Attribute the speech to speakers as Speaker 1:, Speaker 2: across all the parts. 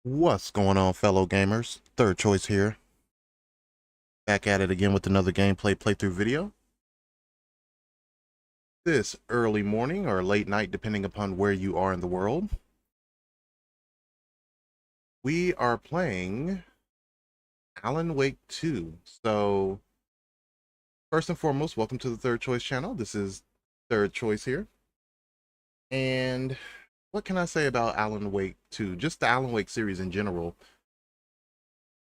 Speaker 1: What's going on, fellow gamers? Third Choice here. Back at it again with another gameplay playthrough video. This early morning or late night, depending upon where you are in the world, we are playing Alan Wake 2. So, first and foremost, welcome to the Third Choice channel. This is Third Choice here. And what can I say about Alan Wake 2? Just the Alan Wake series in general.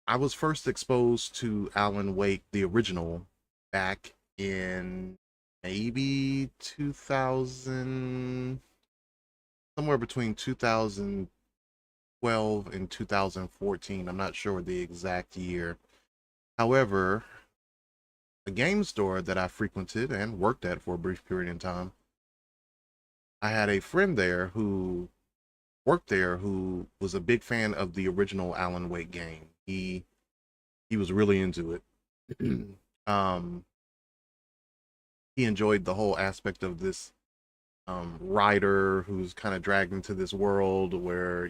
Speaker 1: I was first exposed to Alan Wake, the original, back in maybe 2000, somewhere between 2012 and 2014. I'm not sure the exact year. However, a game store that I frequented and worked at for a brief period in time, I had a friend there who worked there who was a big fan of the original Alan Wake game. He was really into it. um he enjoyed the whole aspect of this writer who's kind of dragged into this world where,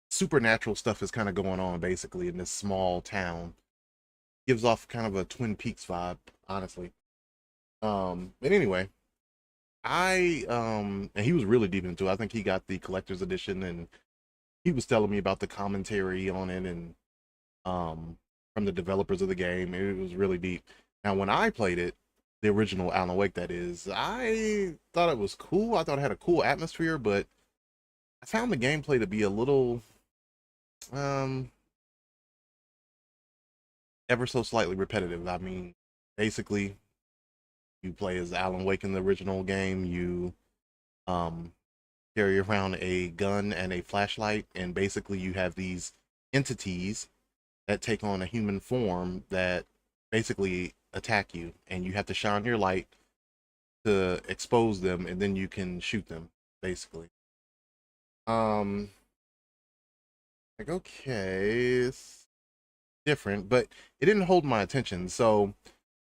Speaker 1: supernatural stuff is kind of going on basically in this small town. Gives off kind of a Twin Peaks vibe, honestly. But anyway, and he was really deep into it. I think he got the collector's edition, and he was telling me about the commentary on it and from the developers of the game. It was really deep. Now, when I played it, the original Alan Wake, that is, I thought it was cool. I thought it had a cool atmosphere, but I found the gameplay to be a little, um, ever so slightly repetitive. I mean, basically, you play as Alan Wake in the original game. You um, carry around a gun and a flashlight, and basically, you have these entities that take on a human form that basically attack you, and you have to shine your light to expose them, and then you can shoot them, basically. Um, like, okay, it's different, but it didn't hold my attention. So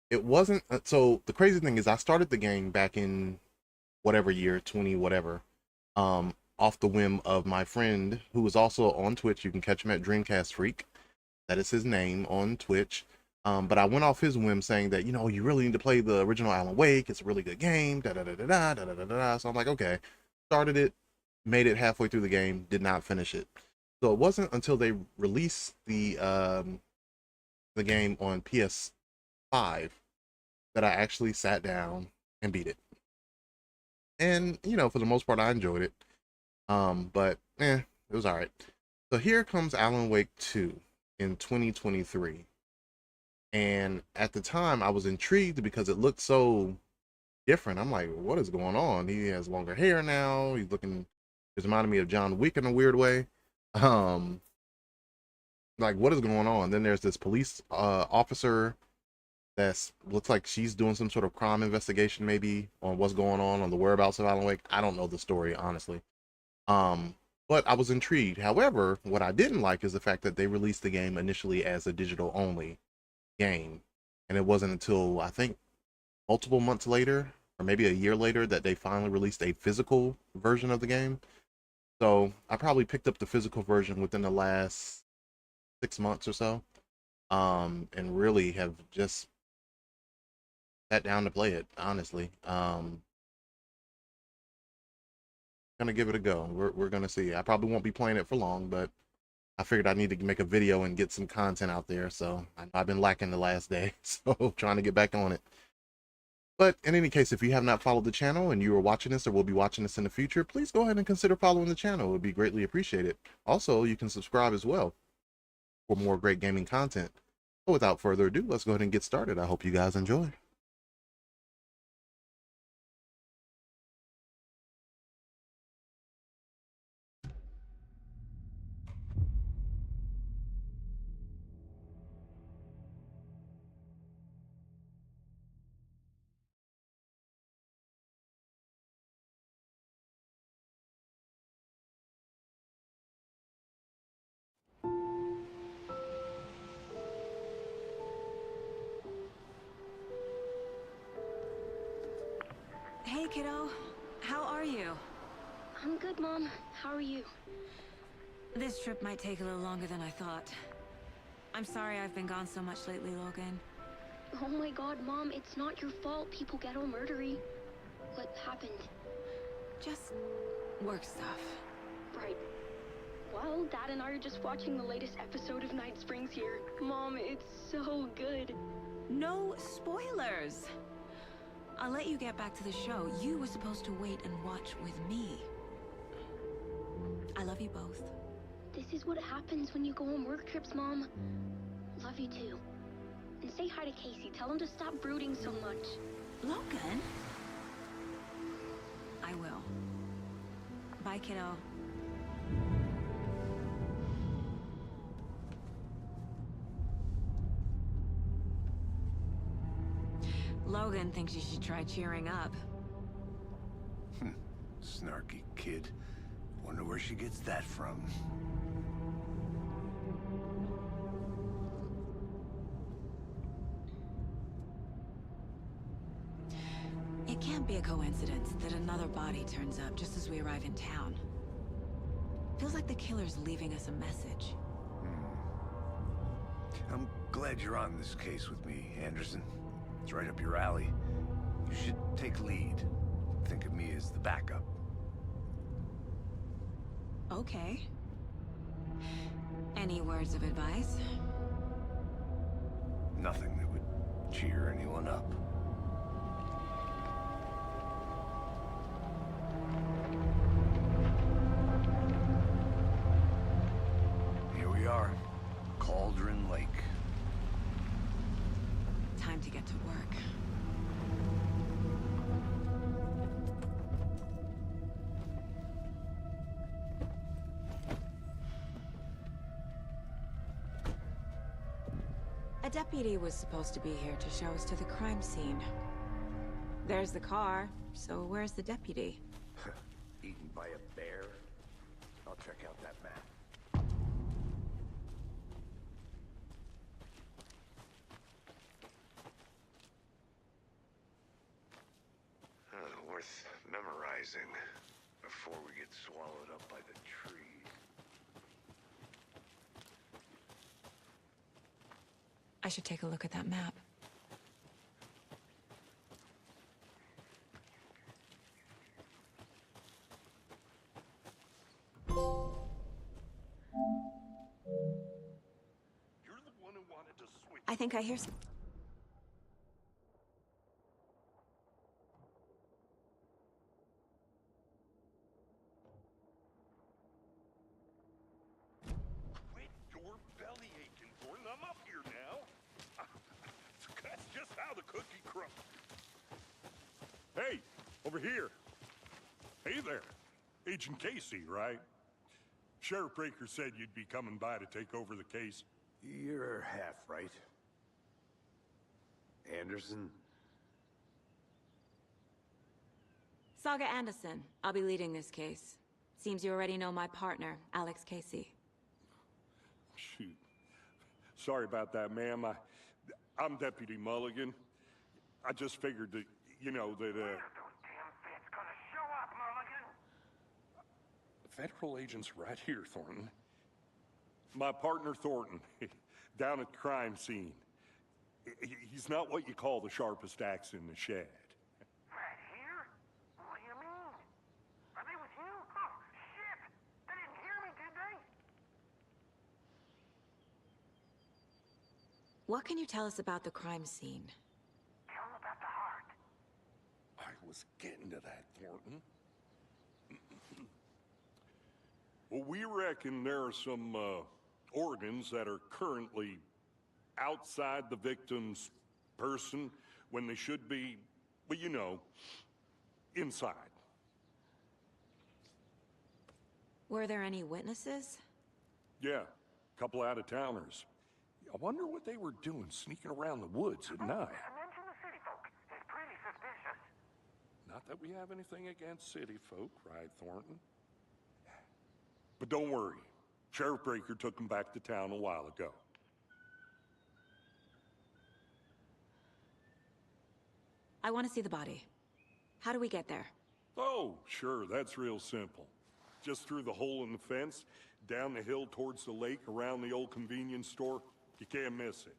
Speaker 1: it wasn't. So the crazy thing is, I started the game back in whatever year, 20 whatever, off the whim of my friend who was also on Twitch. You can catch him at Dreamcast Freak. That is his name on Twitch. But I went off his whim saying that, you really need to play the original Alan Wake. It's a really good game. Da da da da da da da da da. So I'm like, okay. Started it, made it halfway through the game, did not finish it. So it wasn't until they released the game on PS5 that I actually sat down and beat it. And for the most part, I enjoyed it. But it was all right. So here comes Alan Wake 2 in 2023. And at the time, I was intrigued because it looked so different. I'm like, what is going on? He has longer hair now. He's reminding me of John Wick in a weird way. Um, like, what is going on? Then there's this police officer that looks like she's doing some sort of crime investigation, maybe on what's going on the whereabouts of Alan Wake. I don't know the story, honestly. Um, but I was intrigued. However, what I didn't like is the fact that they released the game initially as a digital only game. And it wasn't until I think multiple months later, or maybe a year later, that they finally released a physical version of the game. So I probably picked up the physical version within the last 6 months or so, and really have just sat down to play it, honestly. Gonna give it a go. We're gonna see. I probably won't be playing it for long, but I figured I need to make a video and get some content out there. So I've been lacking the last day, so trying to get back on it. But in any case, if you have not followed the channel and you are watching this or will be watching this in the future, please go ahead and consider following the channel. It would be greatly appreciated. Also, you can subscribe as well for more great gaming content. But without further ado, let's go ahead and get started. I hope you guys enjoy.
Speaker 2: Hey, kiddo. How are you?
Speaker 3: I'm good, Mom. How are you?
Speaker 2: This trip might take a little longer than I thought. I'm sorry I've been gone so much lately, Logan.
Speaker 3: Oh my god, Mom, it's not your fault people get all murdery. What happened?
Speaker 2: Just work stuff.
Speaker 3: Right. Well, Dad and I are just watching the latest episode of Night Springs here. Mom, it's so good.
Speaker 2: No spoilers! I'll let you get back to the show. You were supposed to wait and watch with me. I love you both.
Speaker 3: This is what happens when you go on work trips, Mom. Love you too. And say hi to Casey. Tell him to stop brooding so much.
Speaker 2: Logan? I will. Bye, kiddo. Logan thinks you should try cheering up.
Speaker 4: Snarky kid. Wonder where she gets that from.
Speaker 2: It can't be a coincidence that another body turns up just as we arrive in town. Feels like the killer's leaving us a message.
Speaker 4: I'm glad you're on this case with me, Anderson. It's right up your alley. You should take lead. Think of me as the backup.
Speaker 2: Okay. Any words of advice?
Speaker 4: Nothing that would cheer anyone up. Here we are. Cauldron Lake.
Speaker 2: Time to get to work. A deputy was supposed to be here to show us to the crime scene. There's the car, so where's the deputy?
Speaker 4: Eaten by a bear? I'll check out that map. Worth memorizing before we get swallowed up by the trees.
Speaker 2: I should take a look at that map.
Speaker 5: You're the one who wanted to switch.
Speaker 2: I think I hear some...
Speaker 5: Quit your belly aching, Gordon. I'm up here now. That's just how the cookie crumbles. Hey, over here. Hey there. Agent Casey, right? Sheriff Breaker said you'd be coming by to take over the case.
Speaker 4: You're half right. Anderson?
Speaker 2: Saga Anderson. I'll be leading this case. Seems you already know my partner, Alex Casey.
Speaker 5: Shoot. Sorry about that, ma'am. I'm Deputy Mulligan. I just figured that, you know, that,
Speaker 6: Those damn feds gonna show up, Mulligan.
Speaker 5: Federal agent's right here, Thornton. My partner, Thornton, down at the crime scene. He's not what you call the sharpest axe in the shed.
Speaker 6: Right here? What do you mean? Are they with you? Oh, shit! They didn't hear me, did they?
Speaker 2: What can you tell us about the crime scene?
Speaker 6: Tell them about the heart.
Speaker 5: I was getting to that, Thornton. Well, we reckon there are some, organs that are currently outside the victim's person when they should be, well, you know, inside.
Speaker 2: Were there any witnesses?
Speaker 5: Yeah, a couple out-of-towners. I wonder what they were doing sneaking around the woods at night.
Speaker 6: Mention the city folk. It's pretty suspicious.
Speaker 5: Not that we have anything against city folk, right, Thornton? But don't worry. Sheriff Breaker took them back to town a while ago.
Speaker 2: I want to see the body. How do we get there?
Speaker 5: Oh, sure, that's real simple. Just through the hole in the fence, down the hill towards the lake, around the old convenience store. You can't miss it.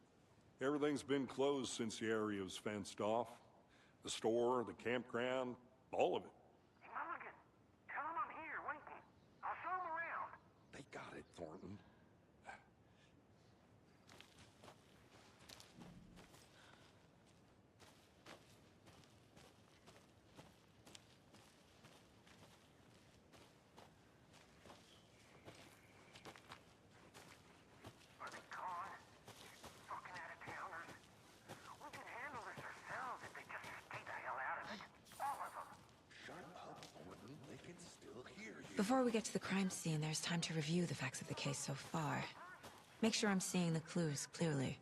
Speaker 5: Everything's been closed since the area was fenced off. The store, the campground, all of it.
Speaker 6: Hey, Mulligan, tell him I'm here waiting. I'll show him around.
Speaker 5: They got it, Thornton.
Speaker 6: Are they gone? Fucking out-of-towners. We can handle this ourselves if they just stay the hell out of it. All of them.
Speaker 5: Shut up, Thornton. They can still hear you.
Speaker 2: Before we get to the crime scene, there's time to review the facts of the case so far. Make sure I'm seeing the clues clearly.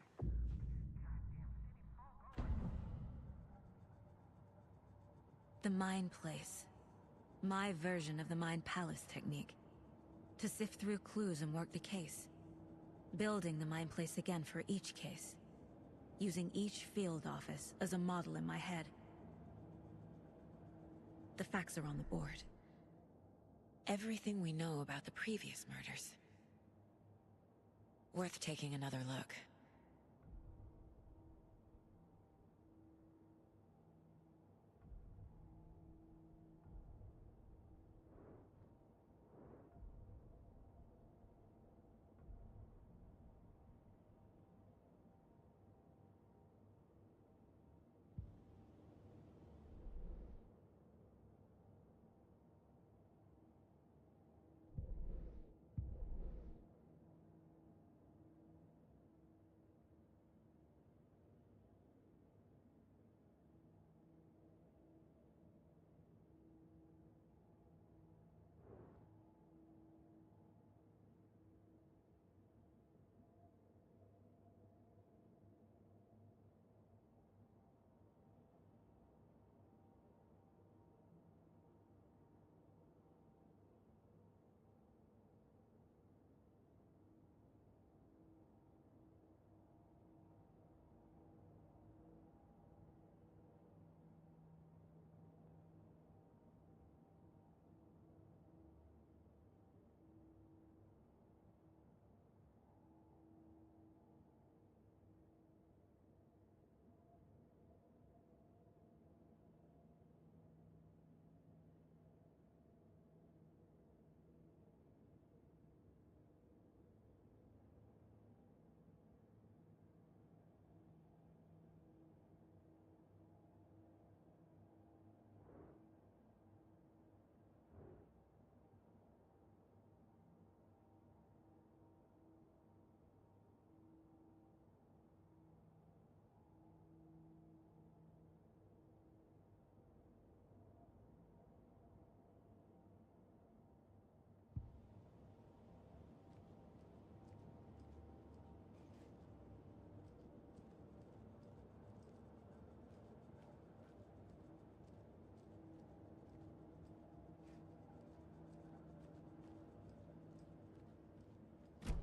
Speaker 2: The Mind Place. My version of the Mind Palace technique. To sift through clues and work the case. Building the Mind Place again for each case. Using each field office as a model in my head. The facts are on the board. Everything we know about the previous murders. Worth taking another look.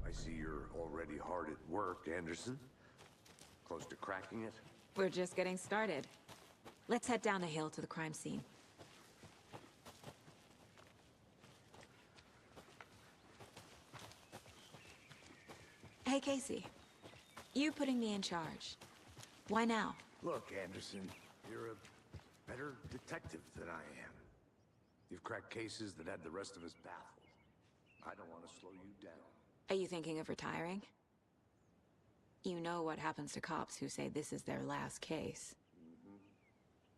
Speaker 4: I see you're already hard at work, Anderson. Close to cracking it?
Speaker 2: We're just getting started. Let's head down the hill to the crime scene. Hey, Casey. You putting me in charge. Why now?
Speaker 4: Look, Anderson, you're a better detective than I am. You've cracked cases that had the rest of us baffled. I don't want to slow you down.
Speaker 2: Are you thinking of retiring? You know what happens to cops who say this is their last case.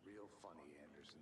Speaker 4: Real funny, Anderson.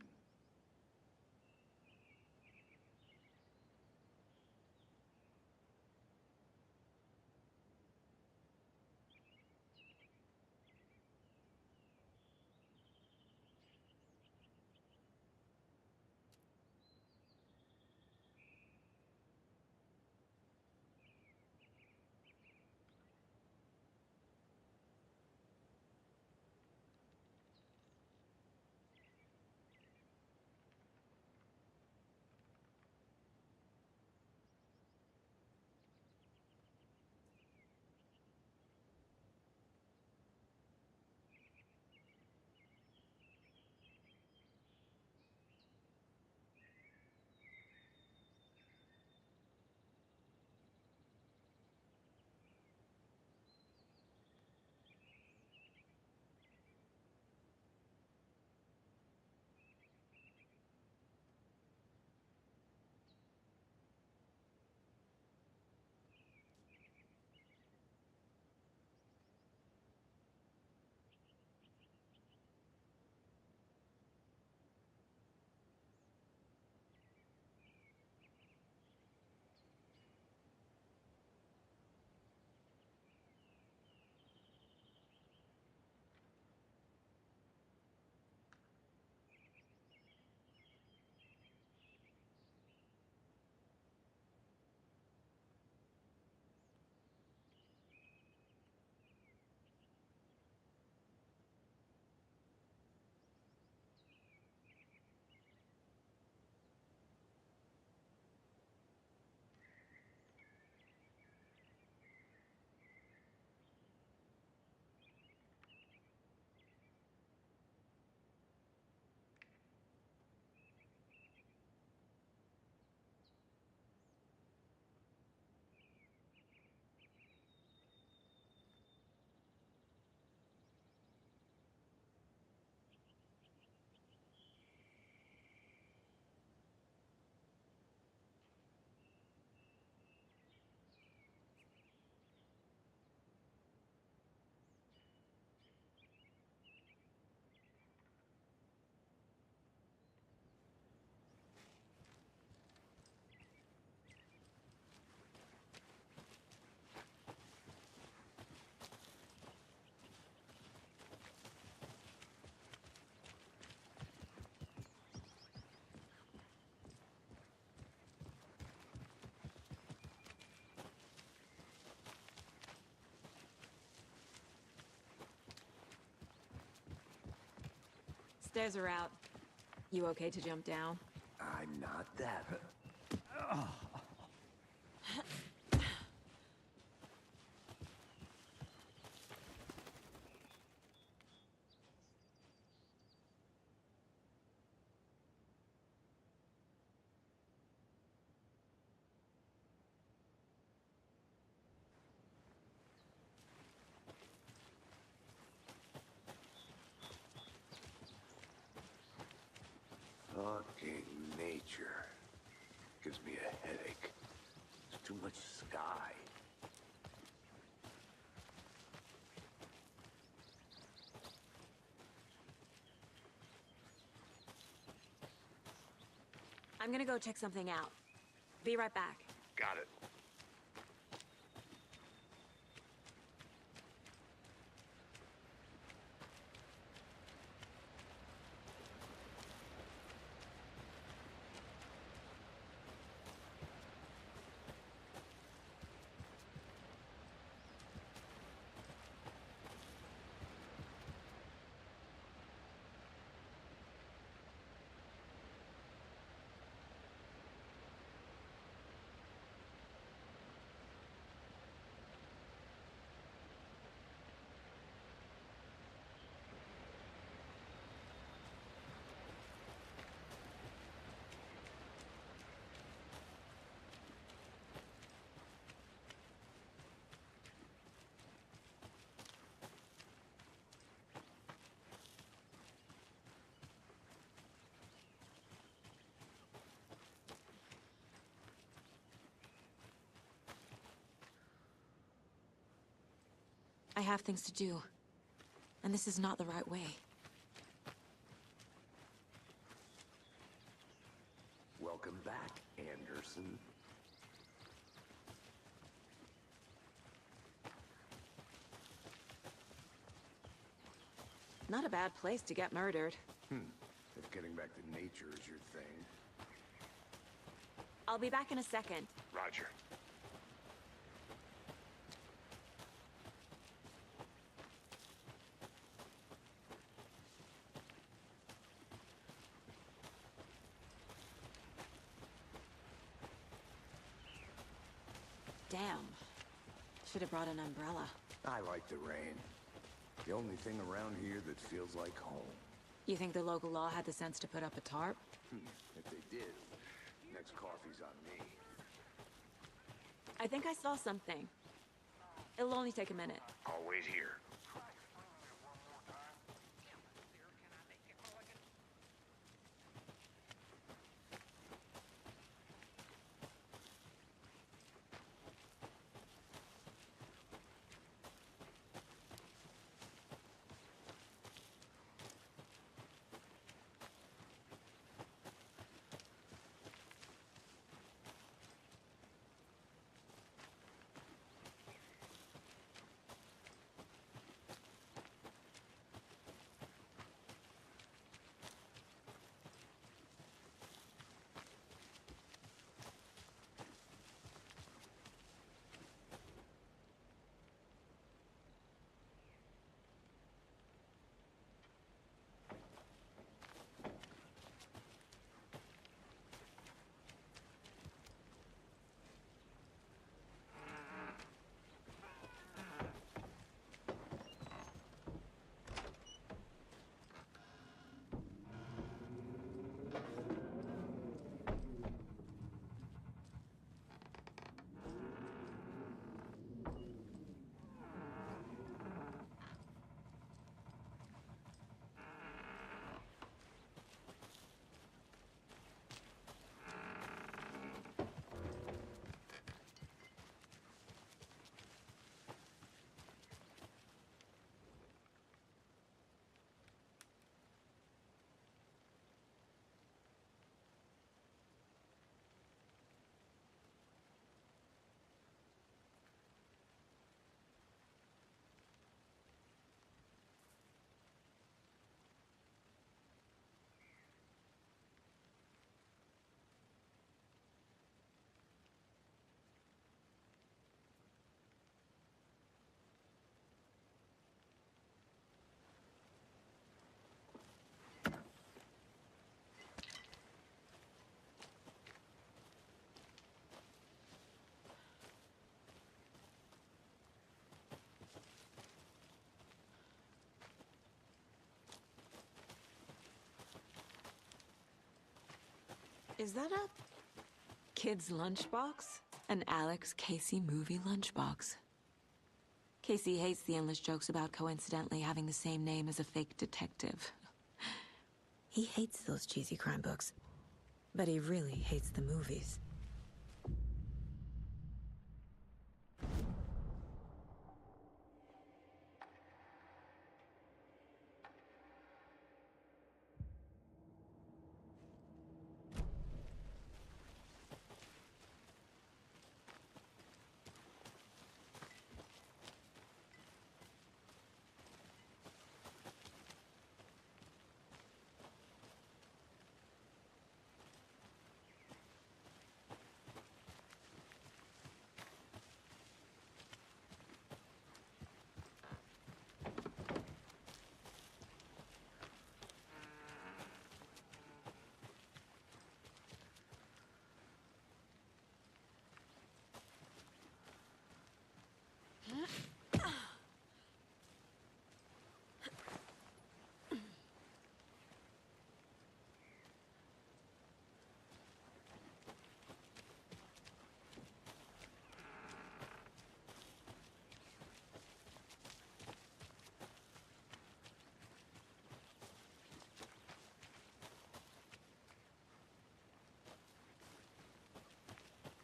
Speaker 2: Stairs are out. You okay to jump down?
Speaker 4: I'm not that. Fucking nature. Gives me a headache. There's too much sky.
Speaker 2: I'm gonna go check something out. Be right back.
Speaker 4: Got it.
Speaker 2: I have things to do. And this is not the right way.
Speaker 4: Welcome back, Anderson.
Speaker 2: Not a bad place to get murdered.
Speaker 4: If getting back to nature is your thing.
Speaker 2: I'll be back in a second.
Speaker 4: Roger.
Speaker 2: Damn. Should have brought an umbrella.
Speaker 4: I like the rain. The only thing around here that feels like home.
Speaker 2: You think the local law had the sense to put up a tarp?
Speaker 4: If they did, next coffee's on me.
Speaker 2: I think I saw something. It'll only take a minute.
Speaker 4: I'll wait here.
Speaker 2: Is that a kid's lunchbox? An Alex Casey movie lunchbox. Casey hates the endless jokes about coincidentally having the same name as a fake detective. He hates those cheesy crime books, but he really hates the movies.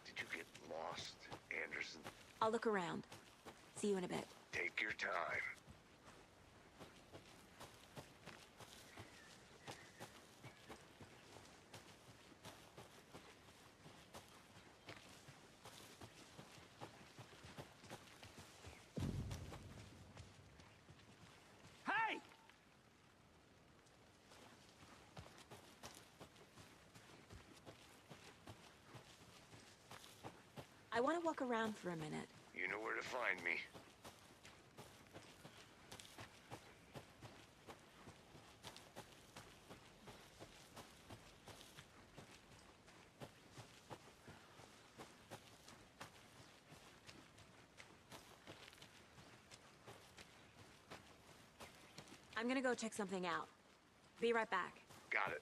Speaker 4: Did you get lost, Anderson?
Speaker 2: I'll look around. See you in a bit.
Speaker 4: Take your time.
Speaker 6: Hey!
Speaker 2: I want to walk around for a minute.
Speaker 4: You know where to find me.
Speaker 2: I'm gonna go check something out. Be right back.
Speaker 4: Got it.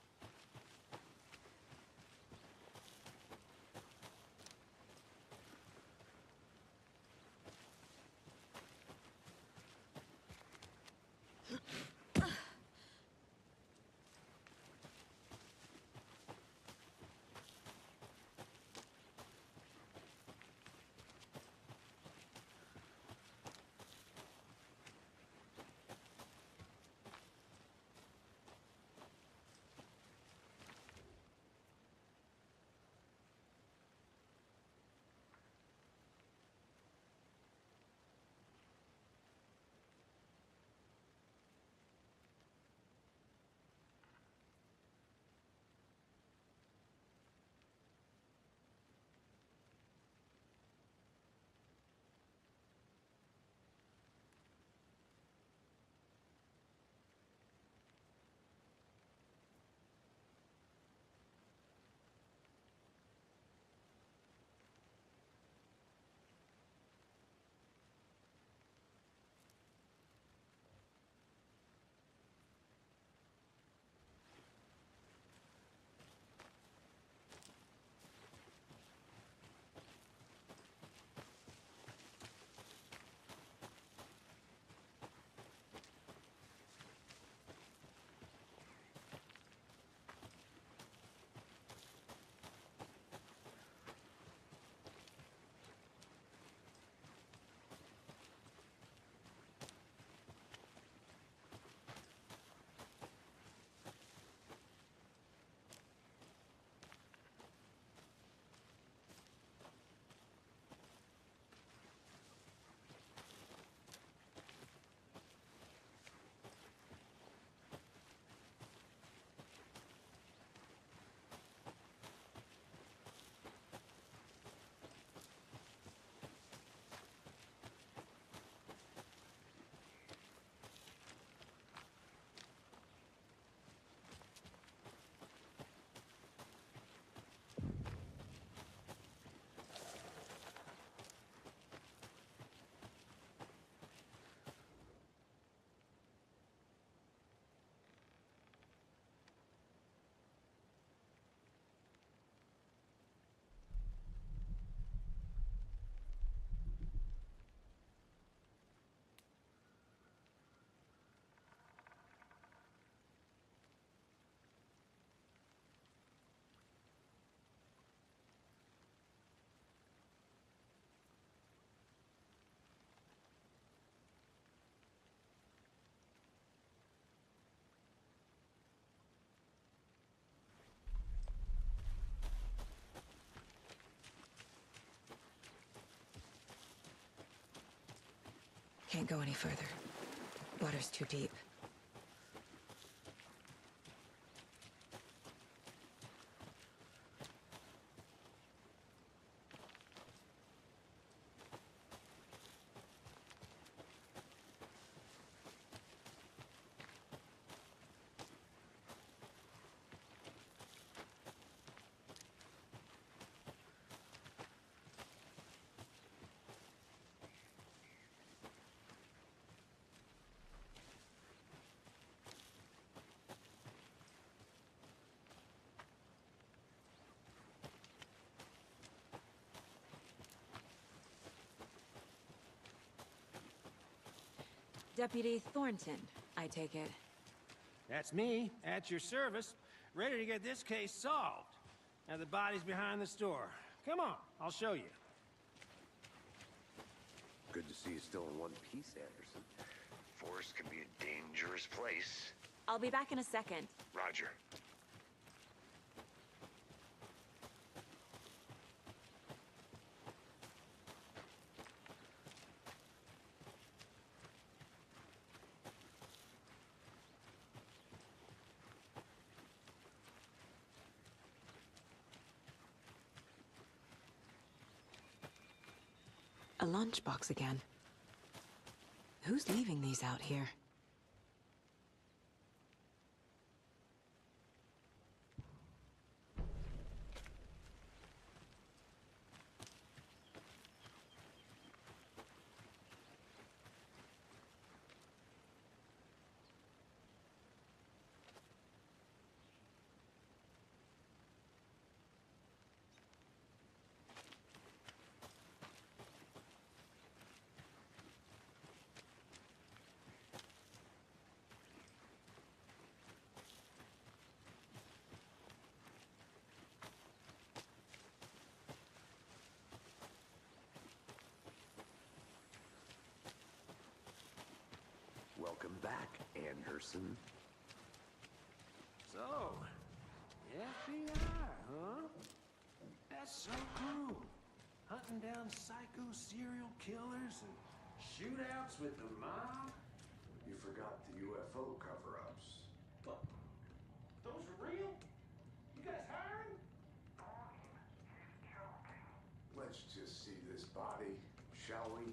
Speaker 2: Can't go any further. Water's too deep. Deputy Thornton, I take it.
Speaker 7: That's me, at your service, ready to get this case solved. Now the body's behind the store. Come on, I'll show you.
Speaker 4: Good to see you still in one piece, Anderson.
Speaker 6: Forest can be a dangerous place.
Speaker 2: I'll be back in a second.
Speaker 6: Roger.
Speaker 2: A lunchbox again. Who's leaving these out here?
Speaker 4: Welcome back, Anderson.
Speaker 7: So, FBI, huh? That's so cool. Hunting down psycho serial killers and shootouts with the mob.
Speaker 4: You forgot the UFO cover-ups.
Speaker 7: What? Those are real? You guys hiring?
Speaker 6: He's joking.
Speaker 4: Let's just see this body, shall we?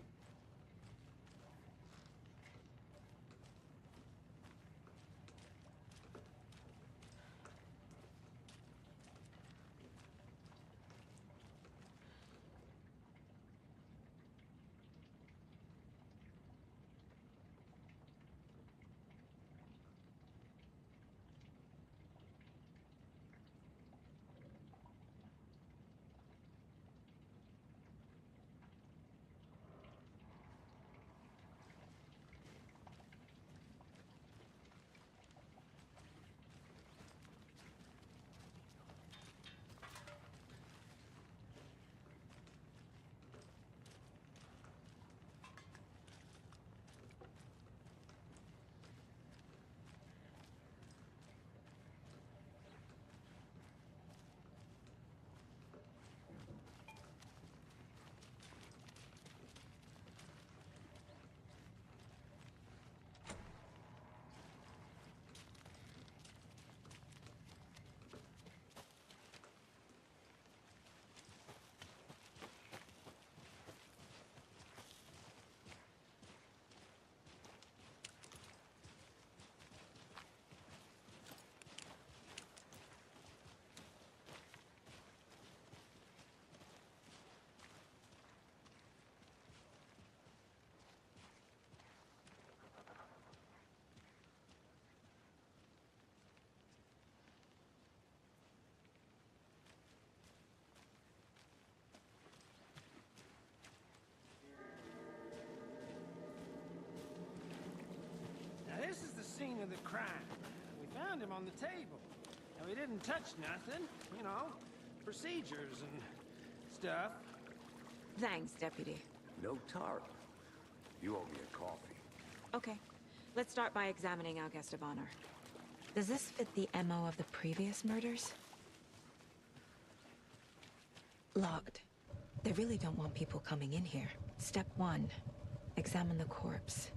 Speaker 7: Now this is the scene of the crime. We found him on the table. Now we didn't touch nothing, you know, procedures and stuff.
Speaker 2: Thanks, Deputy.
Speaker 4: No tarp. You owe me a coffee.
Speaker 2: Okay. Let's start by examining our guest of honor. Does this fit the MO of the previous murders? Locked. They really don't want people coming in here. Step 1. Examine the corpse.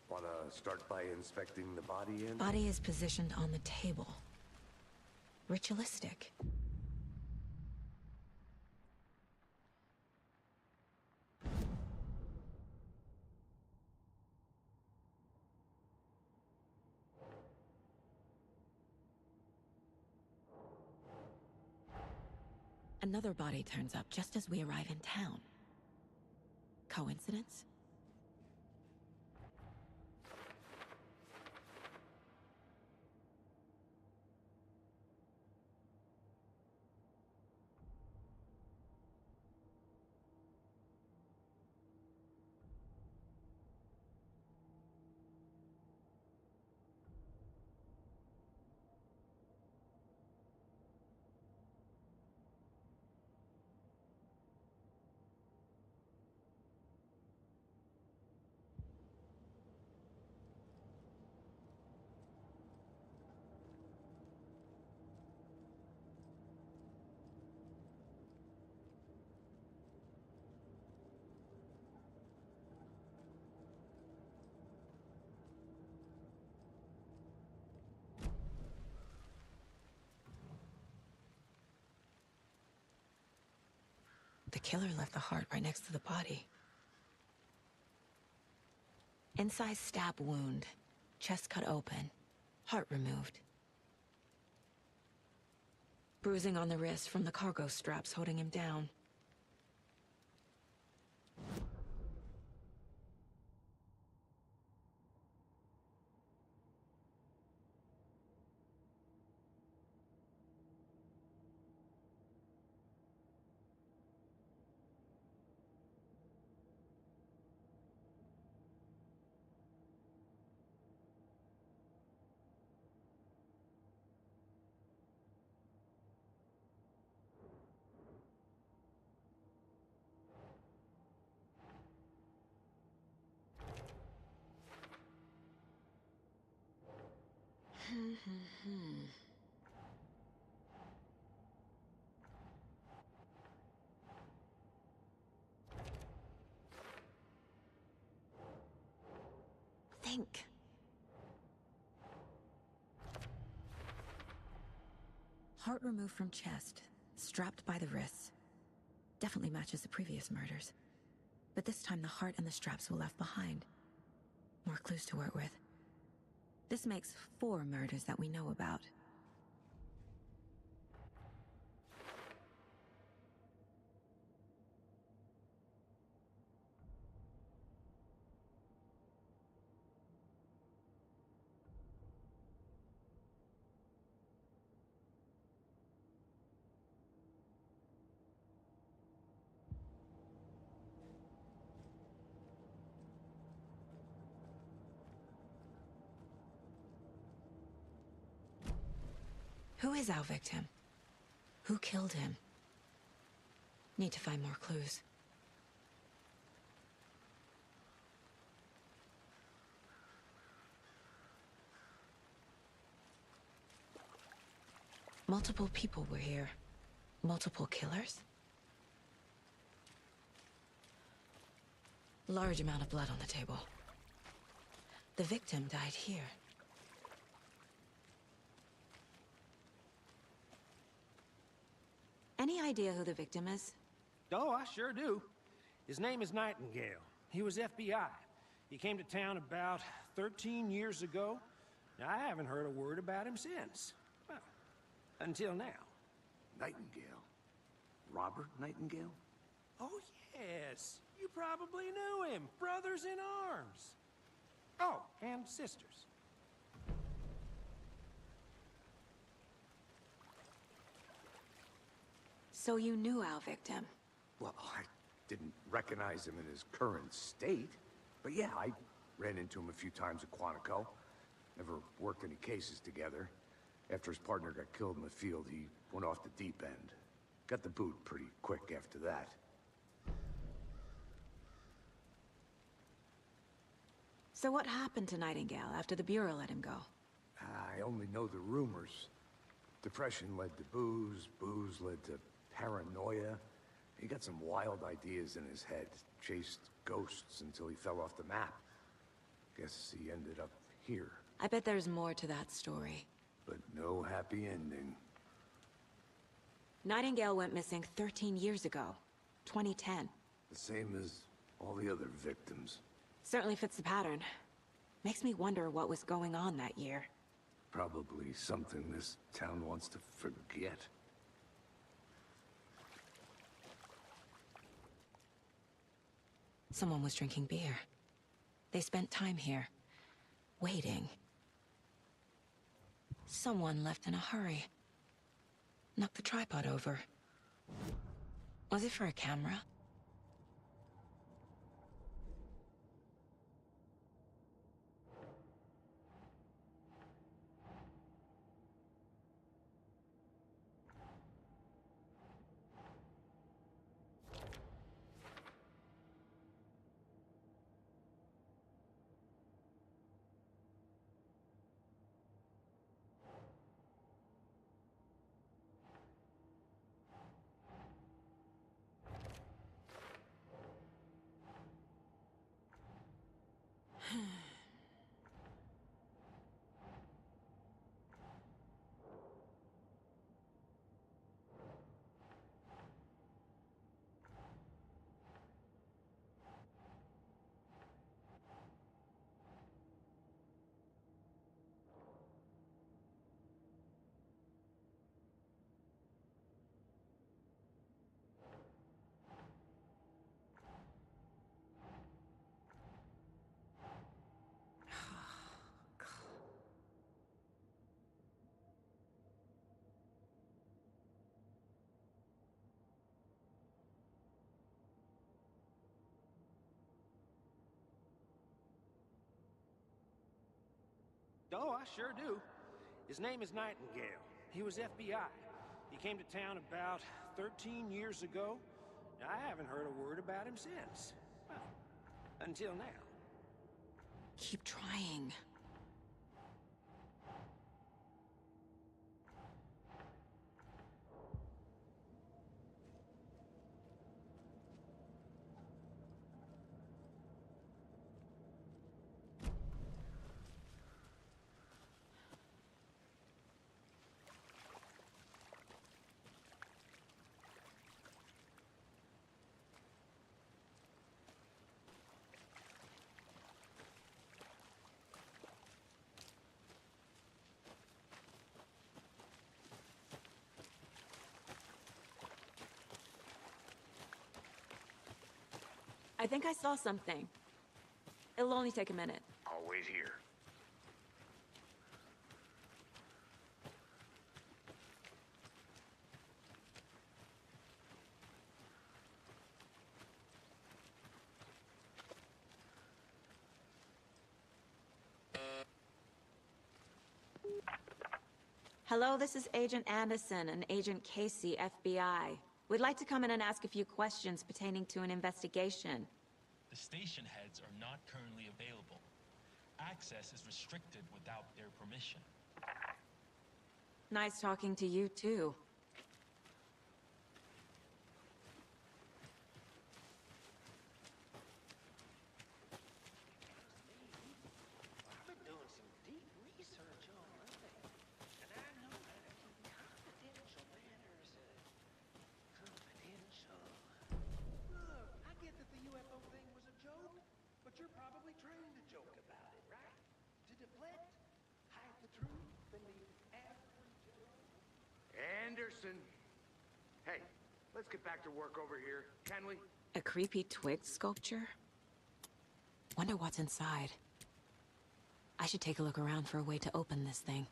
Speaker 4: Wanna start by inspecting the body in?
Speaker 2: Body is positioned on the table. Ritualistic. Another body turns up just as we arrive in town. Coincidence? The killer left the heart right next to the body. Inside stab wound, chest cut open, heart removed. Bruising on the wrist from the cargo straps holding him down. Think. Heart removed from chest, strapped by the wrists. Definitely matches the previous murders. But this time the heart and the straps were left behind. More clues to work with. This makes 4 murders that we know about. Who is our victim? Who killed him? Need to find more clues. Multiple people were here. Multiple killers? Large amount of blood on the table. The victim died here. Any idea who the victim is?
Speaker 7: Oh, I sure do. His name is Nightingale. He was FBI. He came to town about 13 years ago. Now, I haven't heard a word about him since. Well, until now.
Speaker 4: Nightingale? Robert Nightingale?
Speaker 7: Oh, yes. You probably knew him. Brothers in arms. Oh, and sisters.
Speaker 2: So you knew our victim?
Speaker 4: Well, I didn't recognize him in his current state. But yeah, I ran into him a few times at Quantico. Never worked any cases together. After his partner got killed in the field, he went off the deep end. Got the boot pretty quick after that.
Speaker 2: So what happened to Nightingale after the Bureau let him go?
Speaker 4: I only know the rumors. Depression led to booze, booze led to paranoia. He got some wild ideas in his head, chased ghosts until he fell off the map. Guess he ended up here,
Speaker 2: I bet there's more to that story.
Speaker 4: but no happy ending.
Speaker 2: Nightingale went missing 13 years ago. 2010.
Speaker 4: The same as all the other victims.
Speaker 2: Certainly fits the pattern. Makes me wonder what was going on that year.
Speaker 4: Probably something this town wants to forget.
Speaker 2: Someone was drinking beer. They spent time here, waiting. Someone left in a hurry. Knocked the tripod over. Was it for a camera?
Speaker 7: Oh, I sure do. His name is Nightingale. He was FBI. He came to town about 13 years ago. I haven't heard a word about him since. Well, until now.
Speaker 2: Keep trying. I think I saw something. It'll only take a minute.
Speaker 6: I'll wait here.
Speaker 2: Hello, this is Agent Anderson and Agent Casey, FBI. We'd like to come in and ask a few questions pertaining to an investigation.
Speaker 8: The station heads are not currently available. Access is restricted without their permission.
Speaker 2: Nice talking to you, too.
Speaker 7: I've been doing some deep research on Monday, and I know how to keep confidential matters confidential. Look, I get that the UFO thing was a joke, but you're probably trained to joke about it, right? To deflect, hide the truth from the average Joe.
Speaker 4: Anderson! Hey, let's get back to work over here, can we?
Speaker 2: A creepy twig sculpture? Wonder what's inside. I should take a look around for a way to open this thing.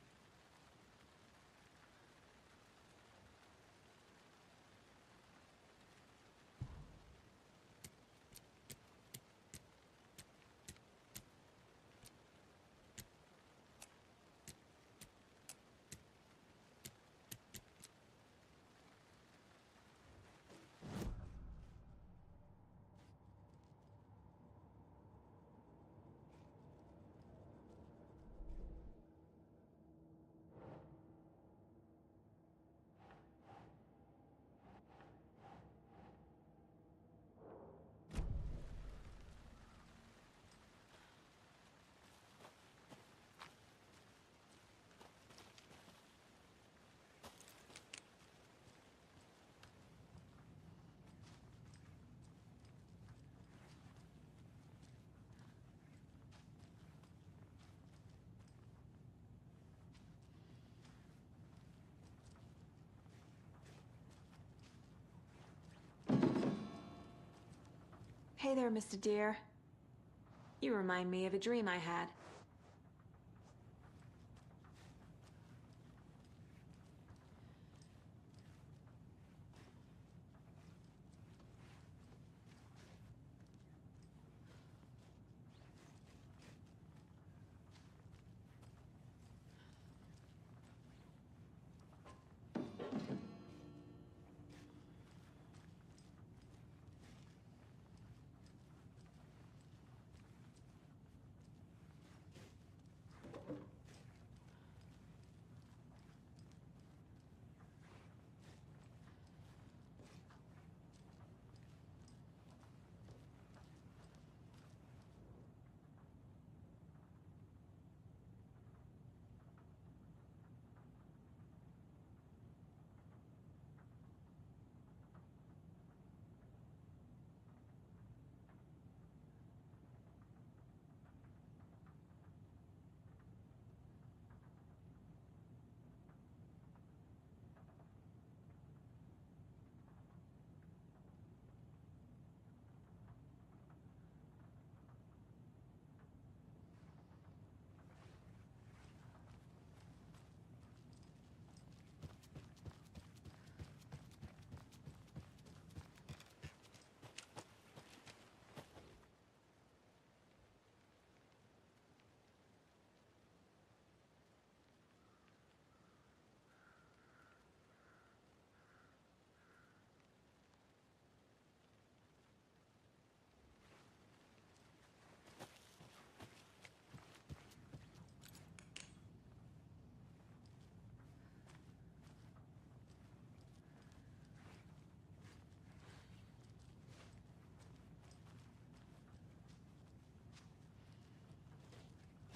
Speaker 2: Hey there, Mr. Deer. You remind me of a dream I had.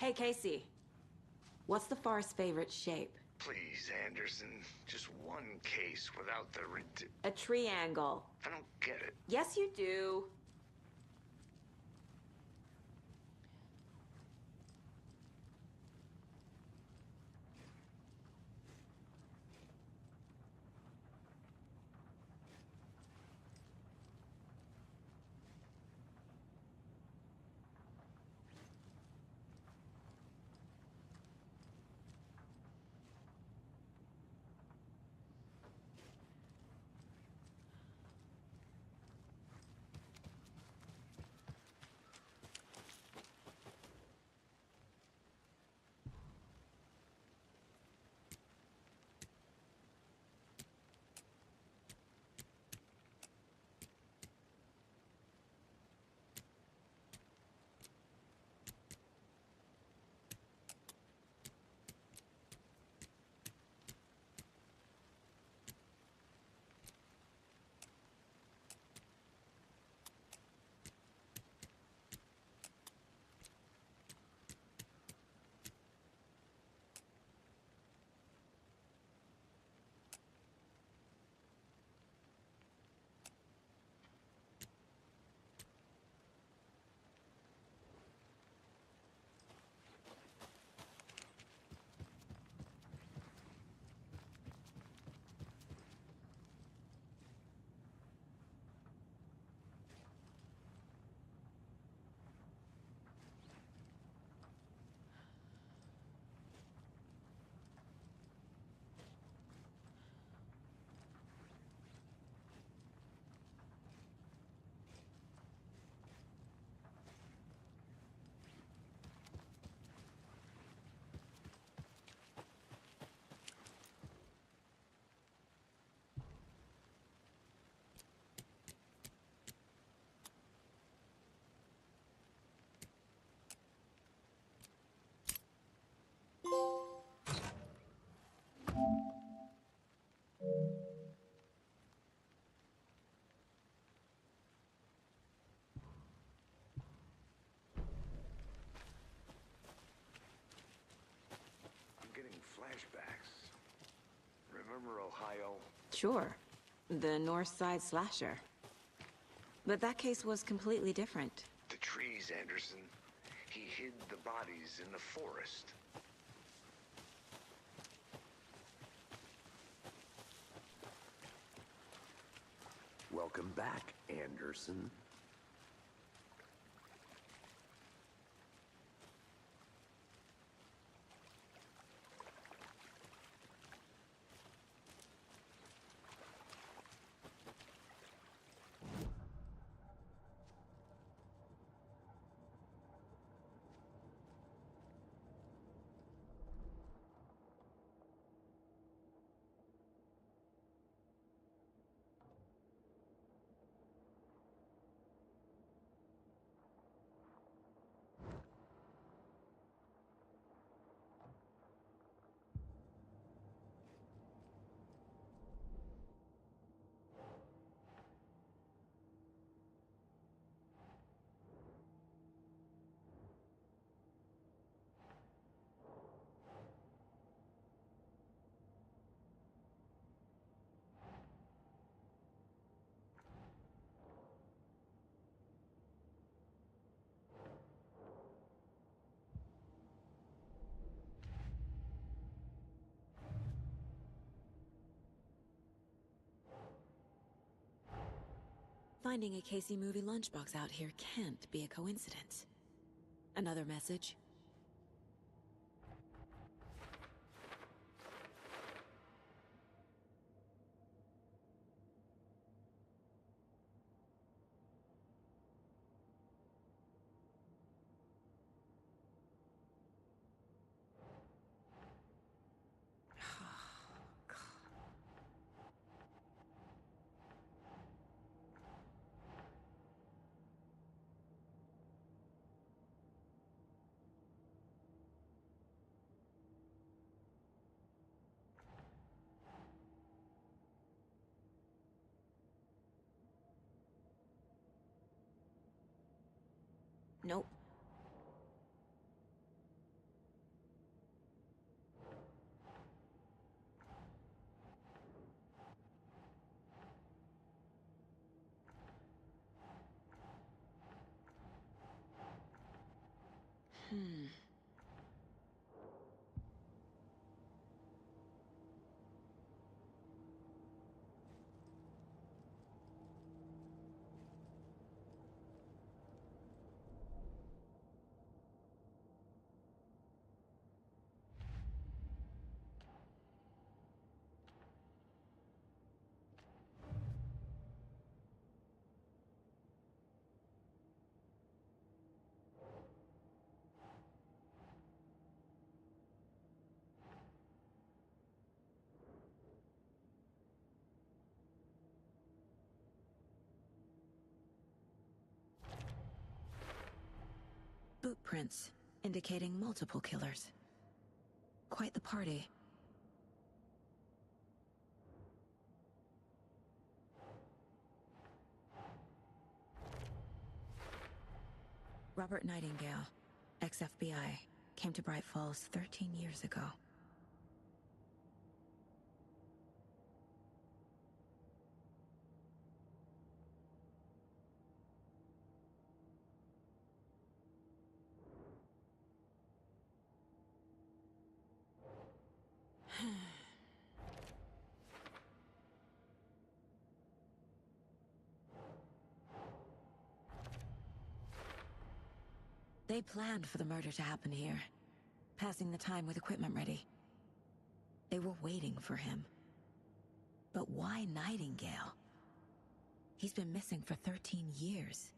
Speaker 2: Hey, Casey. What's the far's favorite shape?
Speaker 9: Please, Anderson. Just one case without the
Speaker 2: A triangle.
Speaker 9: I don't get it.
Speaker 2: Yes, you do.
Speaker 9: I'm getting flashbacks. Remember Ohio?
Speaker 2: Sure. The North Side slasher. But that case was completely different.
Speaker 9: The trees, Anderson. He hid the bodies in the forest.
Speaker 4: Welcome back, Anderson.
Speaker 2: Finding a Casey movie lunchbox out here can't be a coincidence. Another message? Nope. Boot prints, indicating multiple killers. Quite the party. Robert Nightingale, ex-FBI, came to Bright Falls 13 years ago. They planned for the murder to happen here, passing the time with equipment ready. They were waiting for him. But why Nightingale? He's been missing for 13 years.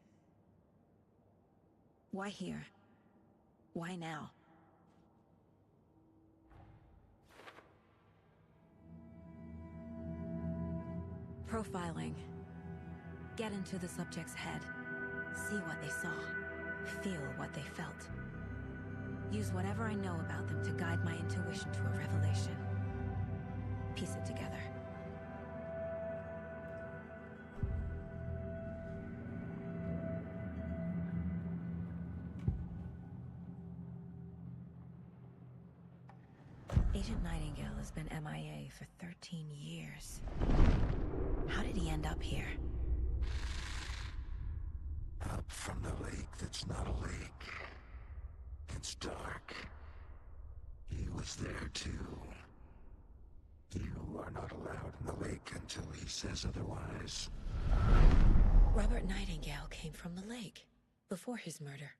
Speaker 2: Why here? Why now? Profiling. Get into the subject's head. See what they saw. Feel what they felt. Use whatever I know about them to guide my intuition to a revelation. Piece it together. Agent Nightingale has been MIA for 13 years. How did he end up here?
Speaker 10: Up from the lake that's not a lake. It's dark. He was there too. You are not allowed in the lake until he says otherwise.
Speaker 2: Robert Nightingale came from the lake, before his murder.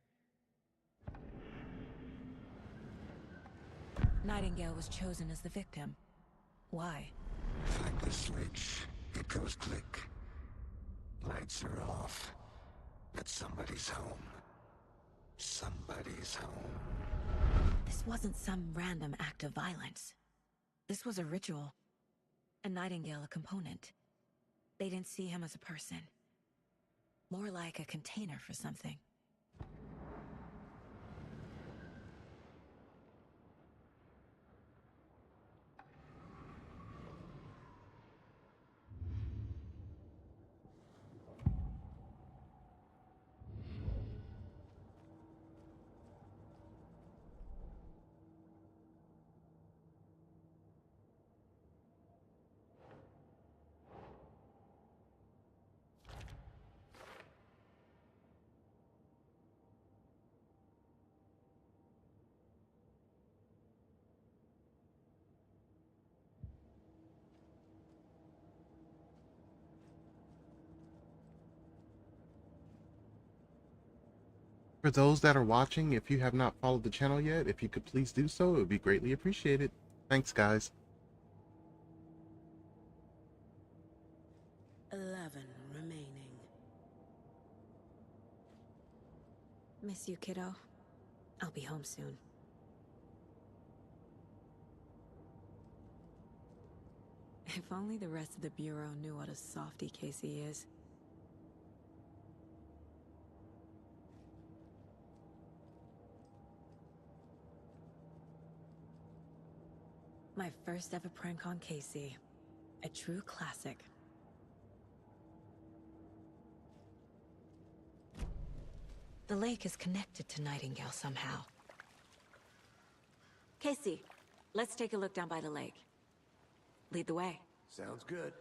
Speaker 2: Nightingale was chosen as the victim. Why?
Speaker 10: Flick the switch. It goes click. Lights are off. But somebody's home. Somebody's home.
Speaker 2: This wasn't some random act of violence. This was a ritual. And Nightingale a component. They didn't see him as a person. More like a container for something.
Speaker 1: For those that are watching, if you have not followed the channel yet, if you could please do so, it would be greatly appreciated. Thanks, guys.
Speaker 2: 11 remaining. Miss you, kiddo. I'll be home soon. If only the rest of the Bureau knew what a softy Casey is. My first ever prank on Casey. A true classic. The lake is connected to Nightingale somehow. Casey, let's take a look down by the lake. Lead the way.
Speaker 4: Sounds good.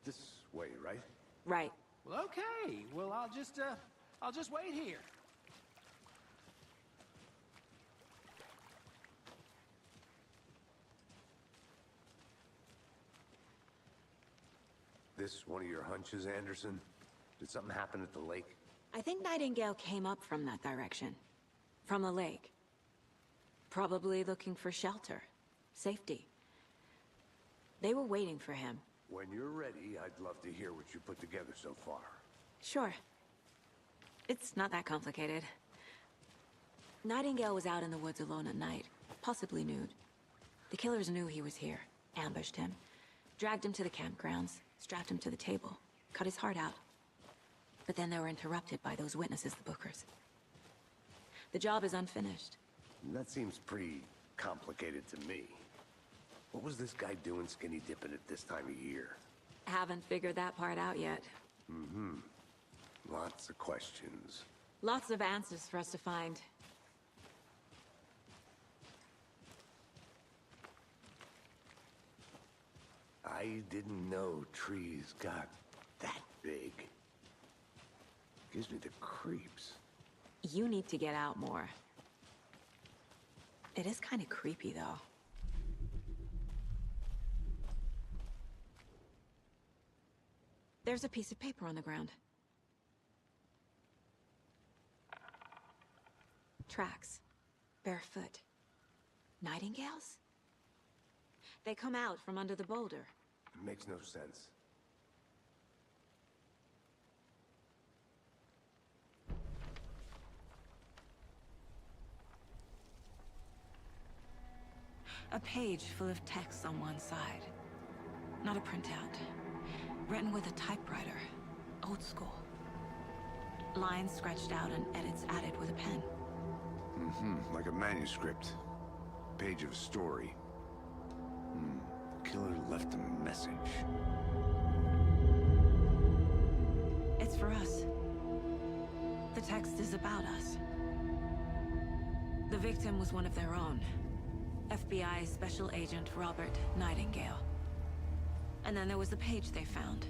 Speaker 4: This way, right?
Speaker 2: Right.
Speaker 7: Well, okay. Well, I'll just wait here.
Speaker 4: This one of your hunches, Anderson? Did something happen at the lake?
Speaker 2: I think Nightingale came up from that direction. From the lake. Probably looking for shelter. Safety. They were waiting for him.
Speaker 4: When you're ready, I'd love to hear what you put together so far.
Speaker 2: Sure. It's not that complicated. Nightingale was out in the woods alone at night, possibly nude. The killers knew he was here, ambushed him, dragged him to the campgrounds, strapped him to the table, cut his heart out. But then they were interrupted by those witnesses, the Bookers. The job is unfinished.
Speaker 4: That seems pretty complicated to me. What was this guy doing skinny dipping at this time of year?
Speaker 2: Haven't figured that part out yet.
Speaker 4: Mm-hmm. Lots of questions.
Speaker 2: Lots of answers for us to find.
Speaker 4: I didn't know trees got that big. Gives me the creeps.
Speaker 2: You need to get out more. It is kind of creepy, though. There's a piece of paper on the ground. Tracks. Barefoot. Nightingales? They come out from under the boulder.
Speaker 4: Makes no sense.
Speaker 2: A page full of text on one side. Not a printout. Written with a typewriter. Old school. Lines scratched out and edits added with a pen.
Speaker 4: Mm-hmm. Like a manuscript. Page of a story. Killer left a message.
Speaker 2: It's for us. The text is about us. The victim was one of their own. FBI Special Agent Robert Nightingale. And then there was the page they found.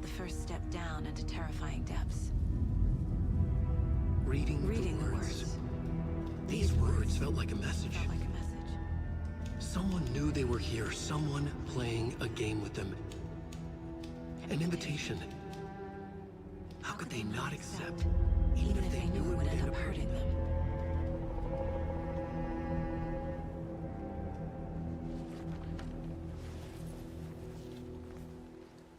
Speaker 2: The first step down into terrifying depths.
Speaker 11: Reading the words. These words felt like a message. Someone knew they were here, someone playing a game with them. An invitation. How could they not accept, even if they knew it would end up hurting them?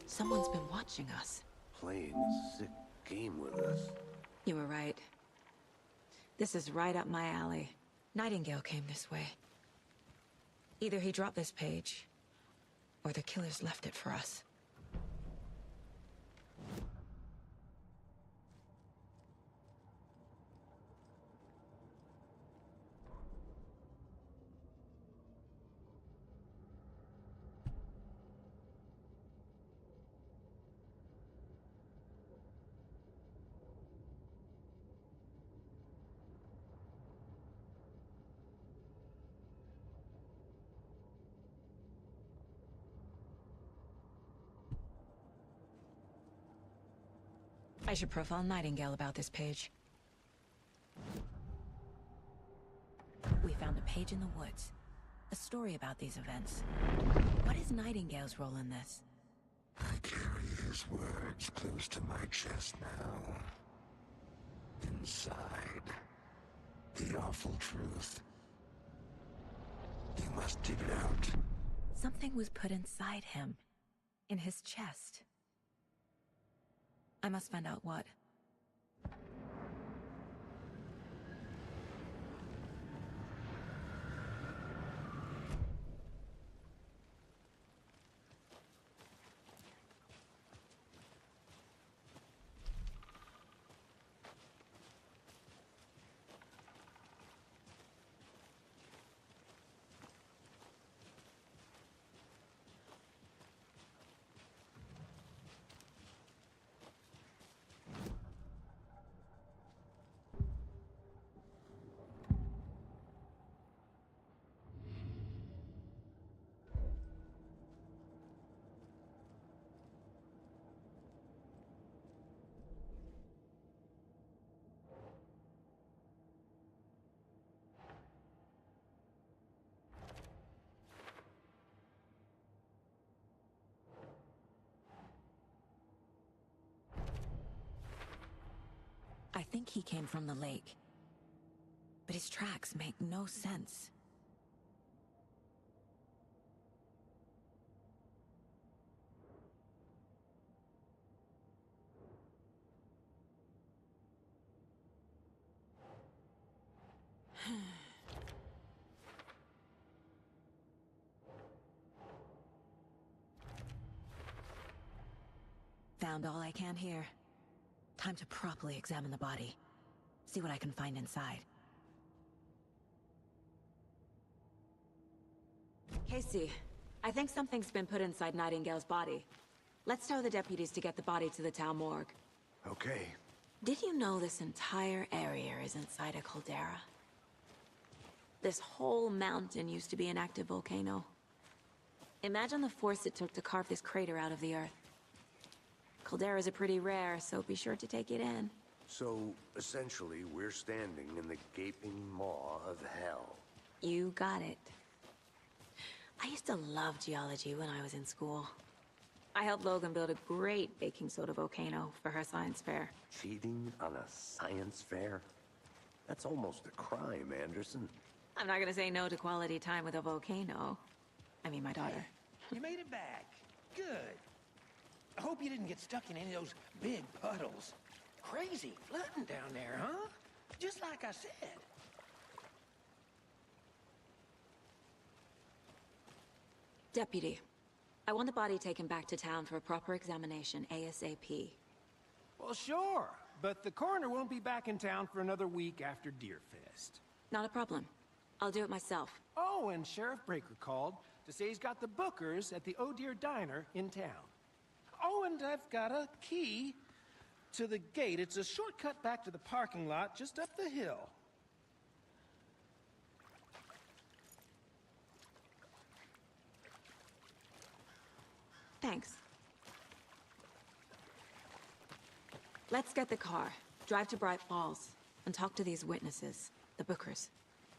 Speaker 2: Someone's been watching us.
Speaker 4: Playing a sick game with us.
Speaker 2: You were right. This is right up my alley. Nightingale came this way. Either he dropped this page, or the killers left it for us. I should profile Nightingale about this page. We found a page in the woods. A story about these events. What is Nightingale's role in this?
Speaker 10: I carry his words close to my chest now. Inside. The awful truth. You must dig it out.
Speaker 2: Something was put inside him. In his chest. I must find out what. I think he came from the lake. But his tracks make no sense. Found all I can here. Time to properly examine the body. See what I can find inside. Casey, I think something's been put inside Nightingale's body. Let's tell the deputies to get the body to the town morgue.
Speaker 4: Okay.
Speaker 2: Did you know this entire area is inside a caldera? This whole mountain used to be an active volcano. Imagine the force it took to carve this crater out of the earth. Calderas are pretty rare, so be sure to take it in.
Speaker 4: So, essentially, we're standing in the gaping maw of hell.
Speaker 2: You got it. I used to love geology when I was in school. I helped Logan build a great baking soda volcano for her science fair.
Speaker 4: Cheating on a science fair? That's almost a crime, Anderson.
Speaker 2: I'm not gonna say no to quality time with a volcano. I mean, my daughter.
Speaker 7: You made it back. Good. I hope you didn't get stuck in any of those big puddles. Crazy flooding down there, huh? Just like I said.
Speaker 2: Deputy, I want the body taken back to town for a proper examination ASAP.
Speaker 7: Well, sure. But the coroner won't be back in town for another week after Deerfest.
Speaker 2: Not a problem. I'll do it myself.
Speaker 7: Oh, and Sheriff Breaker called to say he's got the bookers at the Oh Dear Diner in town. Oh, and I've got a key to the gate. It's a shortcut back to the parking lot just up the hill.
Speaker 2: Thanks. Let's get the car, drive to Bright Falls, and talk to these witnesses, the bookers.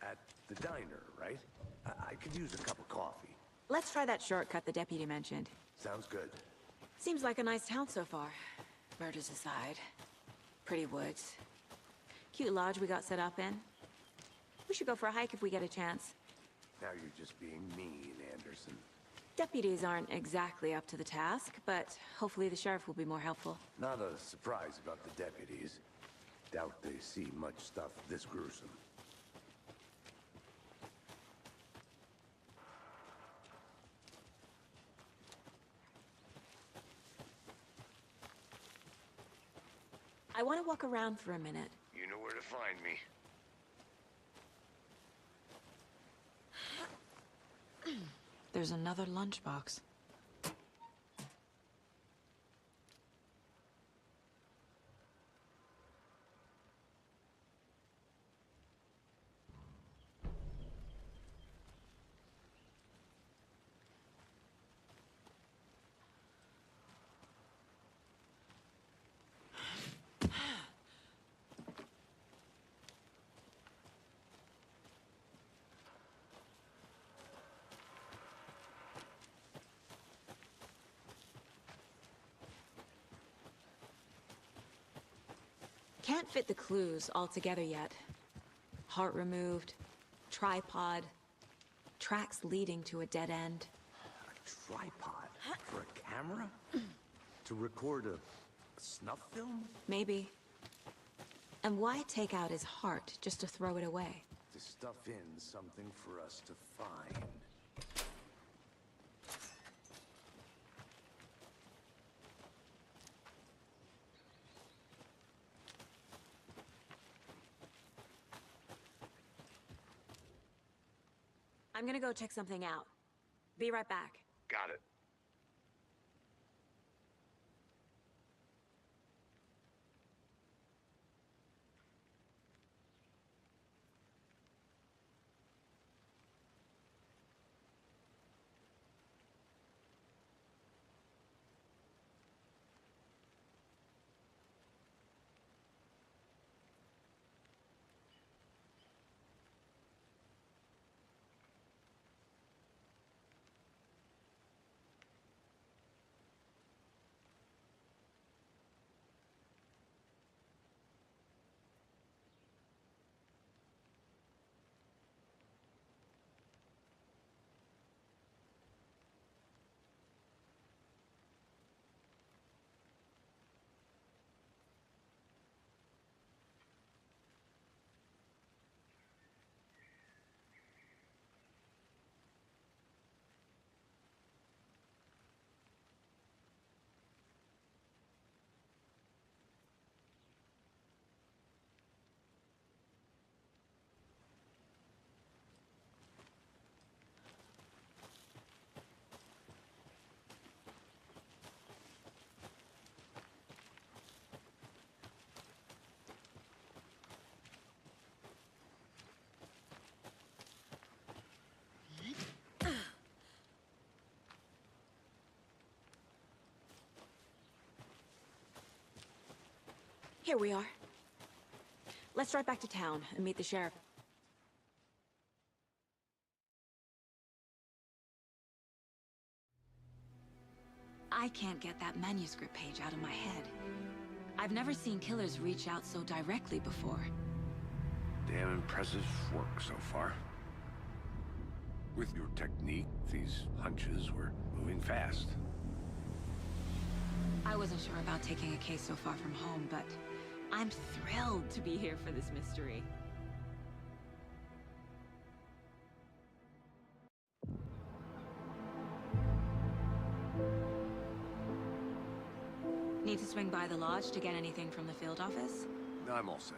Speaker 4: At the diner, right? I could use a cup of coffee.
Speaker 2: Let's try that shortcut the deputy mentioned.
Speaker 4: Sounds good.
Speaker 2: Seems like a nice town so far. Murders aside. Pretty woods. Cute lodge we got set up in. We should go for a hike if we get a chance.
Speaker 4: Now you're just being mean, Anderson.
Speaker 2: Deputies aren't exactly up to the task, but hopefully the sheriff will be more helpful.
Speaker 4: Not a surprise about the deputies. Doubt they see much stuff this gruesome.
Speaker 2: I want to walk around for a minute.
Speaker 9: You know where to find me.
Speaker 2: There's another lunchbox. can't fit the clues all together yet. Heart removed, tripod, tracks leading to a dead end.
Speaker 4: A tripod? For a camera? To record a snuff film?
Speaker 2: Maybe. And why take out his heart just to throw it away?
Speaker 4: To stuff in something for us to find.
Speaker 2: I'm gonna go check something out. Be right back.
Speaker 9: Got it.
Speaker 2: Here we are. Let's drive back to town and meet the sheriff. I can't get that manuscript page out of my head. I've never seen killers reach out so directly before.
Speaker 4: Damn impressive work so far. With your technique, these hunches were moving fast.
Speaker 2: I wasn't sure about taking a case so far from home, but I'm thrilled to be here for this mystery. Need to swing by the lodge to get anything from the field office?
Speaker 4: No, I'm all set.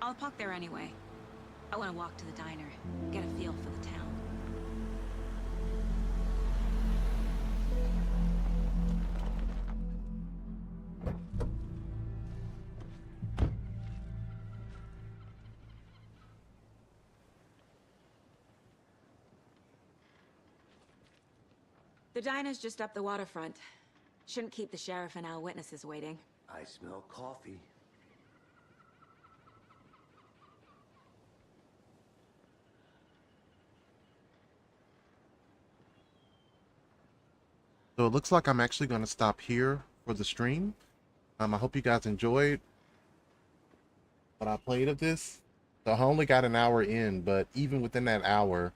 Speaker 2: I'll park there anyway. I want to walk to the diner, get a feel for the town. The diner's just up the waterfront. Shouldn't keep the sheriff and our witnesses waiting.
Speaker 4: I smell coffee.
Speaker 1: So it looks like I'm actually going to stop here for the stream. I hope you guys enjoyed what I played of this. So I only got an hour in, but even within that hour,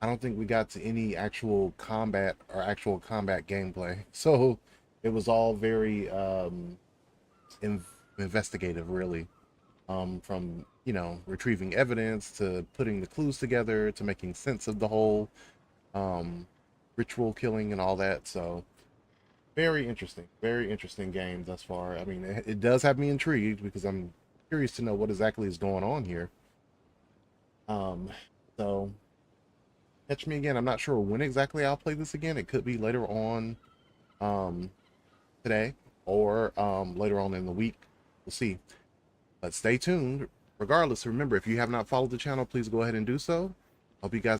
Speaker 1: I don't think we got to any actual combat or actual combat gameplay. So it was all very investigative, really. From, you know, retrieving evidence to putting the clues together to making sense of the whole ritual killing and all that. So very interesting game thus far. I mean, it does have me intrigued because I'm curious to know what exactly is going on here. So catch me again. I'm not sure when exactly I'll play this again. It could be later on today or later on in the week. We'll see. But stay tuned. Regardless, remember, if you have not followed the channel, please go ahead and do so. Hope you guys